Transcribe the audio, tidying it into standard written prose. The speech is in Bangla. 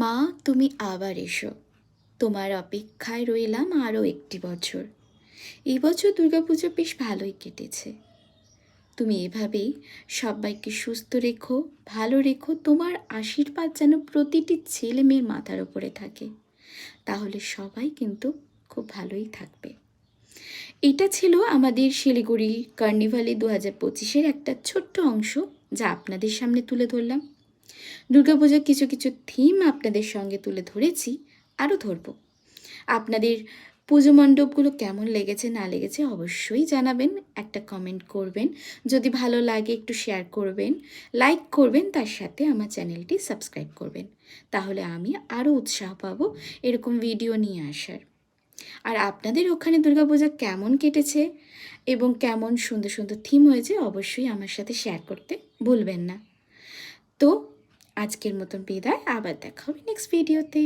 মা, তুমি আবার এসো। তোমার অপেক্ষায় রইলাম আরও একটি বছর। এই বছর দুর্গাপুজো বেশ ভালোই কেটেছে। তুমি এভাবেই সবাইকে সুস্থ রেখো, ভালো রেখো। তোমার আশীর্বাদ যেন প্রতিটি ছেলে মেয়ের মাথার ওপরে থাকে, তাহলে সবাই কিন্তু খুব ভালোই থাকবে। এটা ছিল আমাদের শিলিগুড়ি কার্নিভালে 2025-এর একটা ছোট্ট অংশ, যা আপনাদের সামনে তুলে ধরলাম। দুর্গাপূজার কিছু কিছু থিম আপনাদের সঙ্গে তুলে ধরেছি, আরও ধরব। আপনাদের পুজো মণ্ডপগুলো কেমন লেগেছে না লেগেছে অবশ্যই জানাবেন, একটা কমেন্ট করবেন। যদি ভালো লাগে একটু শেয়ার করবেন, লাইক করবেন, তার সাথে আমার চ্যানেলটি সাবস্ক্রাইব করবেন। তাহলে আমি আরও উৎসাহ পাবো এরকম ভিডিও নিয়ে আসার। আর আপনাদের ওখানে দুর্গাপূজা কেমন কেটেছে এবং কেমন সুন্দর সুন্দর থিম হয়েছে অবশ্যই আমার সাথে শেয়ার করতে ভুলবেন না। তো আজকের মতন বিদায়, আবার দেখা হবে নেক্সট ভিডিওতে।